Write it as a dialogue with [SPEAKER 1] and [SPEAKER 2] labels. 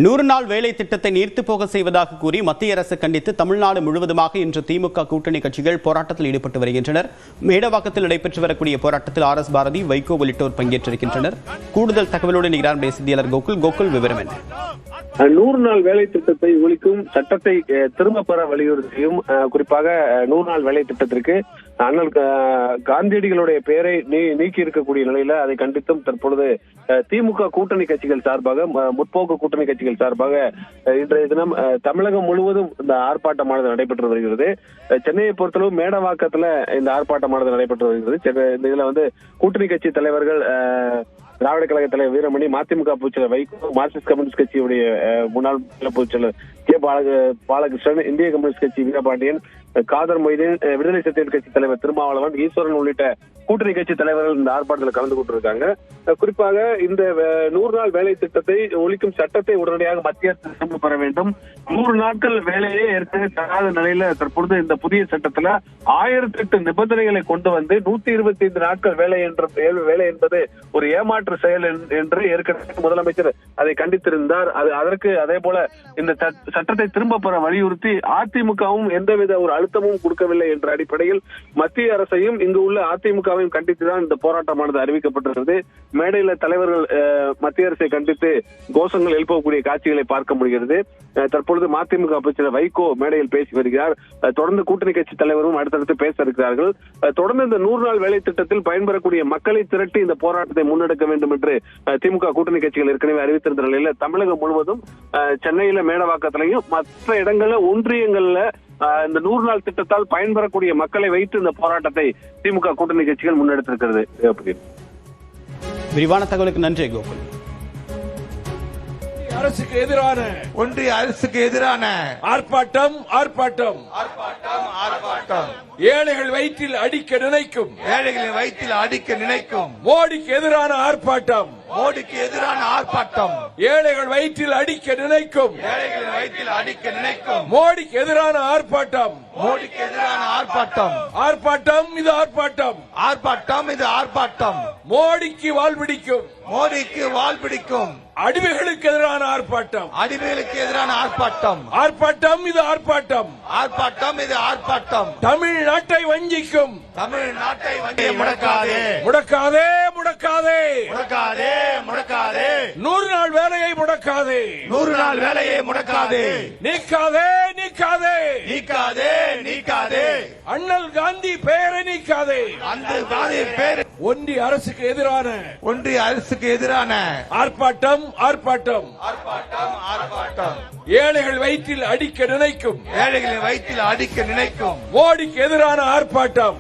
[SPEAKER 1] 100 நாள் வேலை திட்டத்தை நீர்த்து போக செய்வதாக கூறி மத்திய அரசு கண்டித்து தமிழ்நாடு முழுவதுமாக இன்று திமுக கூட்டணி கட்சிகள் போராட்டத்தில் ஈடுபட்டு வருகின்றனர். மேடவாக்கத்தில் நடைபெற்று வரக்கூடிய போராட்டத்தில் RS பாரதி, வைகோ உள்ளிட்டோர் பங்கேற்றிருக்கின்றனர். கூடுதல் தகவலோடு நிகரான செய்தியாளர் கோகுல் விவரம் என்ன?
[SPEAKER 2] 100 நாள் வேலை திட்டத்தை ஒழிக்கும் சட்டத்தை திரும்ப பெற வலியுறுத்தியும் குறிப்பாக 100 நாள் வேலை திட்டத்திற்கு அண்ணல் காந்தியடிகளுடைய பெயரை நீக்கி இருக்கக்கூடிய நிலையில அதை கண்டித்தும் தற்பொழுது திமுக கூட்டணி கட்சிகள் சார்பாக, முற்போக்கு கூட்டணி கட்சிகள் சார்பாக இன்றைய தினம் தமிழகம் முழுவதும் இந்த ஆர்ப்பாட்டமானது நடைபெற்று வருகிறது. சென்னையை பொறுத்தளவு மேடவாக்கத்துல இந்த ஆர்ப்பாட்டமானது நடைபெற்று வருகிறது. இதுல கூட்டணி கட்சி தலைவர்கள் திராவிட கழக தலைவர் வீரமணி, மதிமுக பொதுச்செயலர் வைகோ, மார்க்சிஸ்ட் கம்யூனிஸ்ட் கட்சியுடைய முன்னாள் பொதுச்செயலர் கே பாலகிருஷ்ணன், இந்திய கம்யூனிஸ்ட் கட்சி வீரபாண்டியன், காதர் மொய்தீன், விடுதலை சிறுத்தைகள் கட்சி தலைவர் திருமாவளவன், ஈஸ்வரன் உள்ளிட்ட கூட்டணி கட்சி தலைவர்கள் இந்த ஆர்ப்பாட்டத்தில் கலந்து கொண்டிருக்காங்க. குறிப்பாக இந்த 100 நாள் வேலை திட்டத்தை ஒழிக்கும் சட்டத்தை உடனடியாக மத்திய அரசு திரும்ப பெற வேண்டும். 100 நாட்கள் வேலையே ஏற்கனவே தராத நிலையில தற்பொழுது இந்த புதிய சட்டத்துல 1008 நிபந்தனைகளை கொண்டு வந்து 125 நாட்கள் வேலை என்பது ஒரு ஏமாற்று செயல் என்று ஏற்கனவே முதலமைச்சர் அதை கண்டித்திருந்தார். அதற்கு அதே போல இந்த சட்டத்தை திரும்ப பெற வலியுறுத்தி அதிமுகவும் எந்தவித ஒரு அழுத்தமும் கொடுக்கவில்லை என்ற அடிப்படையில் மத்திய அரசையும் இங்கு உள்ள அதிமுகவையும் கண்டித்துதான் இந்த போராட்டமானது அறிவிக்கப்பட்டிருக்கிறது. மேடையில தலைவர்கள் மத்திய அரசை கண்டித்து கோஷங்கள் எழுப்பக்கூடிய காட்சிகளை பார்க்க முடிகிறது. தற்பொழுது மதிமுக அமைச்சர் வைகோ மேடையில் பேசி வருகிறார். தொடர்ந்து கூட்டணி கட்சி தலைவரும் அடுத்தடுத்து பேச இருக்கிறார்கள். தொடர்ந்து இந்த 100 நாள் வேலை திட்டத்தில் பயன்பெறக்கூடிய மக்களை திரட்டி இந்த போராட்டத்தை முன்னெடுக்க வேண்டும் என்று திமுக கூட்டணி கட்சிகள் ஏற்கனவே அறிவித்திருந்த நிலையில தமிழகம் முழுவதும் சென்னையில மேடவாக்கத்திலையும் மற்ற இடங்கள்ல ஒன்றியங்கள்ல இந்த 100 நாள் திட்டத்தால் பயன்பெறக்கூடிய மக்களை வைத்து இந்த போராட்டத்தை திமுக கூட்டணி கட்சிகள் முன்னெடுத்திருக்கிறது.
[SPEAKER 1] விரிவான தகவலுக்கு நன்றி கோகுல்.
[SPEAKER 3] அரசுக்கு எதிரான
[SPEAKER 4] ஒன்றிய அரசுக்கு எதிரான
[SPEAKER 3] ஆர்ப்பாட்டம் ஏழைகள் வயிற்றில் அடிக்க நினைக்கும் மோடிக்கு எதிரான ஆர்ப்பாட்டம் ஏழைகள் வயிற்றில் அடிக்க நினைக்கும் மோடிக்கு எதிரான ஆர்ப்பாட்டம் இது ஆர்ப்பாட்டம் மோடிக்கு வால் பிடிக்கும் அடிமைகளுக்கு எதிரான ஆர்ப்பாட்டம் இது ஆர்ப்பாட்டம் தமிழ்நாட்டை வஞ்சிக்கும் முடக்காதே 100 நாள் வேலையை முடக்காதே நீக்காதே அண்ணல் காந்தி பெயரை நீக்காதே. ஒன்றிய அரசுக்கு எதிரான ஆர்ப்பாட்டம் ஏழைகள் வயிற்றில் அடிக்க நினைக்கும் மோடிக்கு எதிரான ஆர்ப்பாட்டம்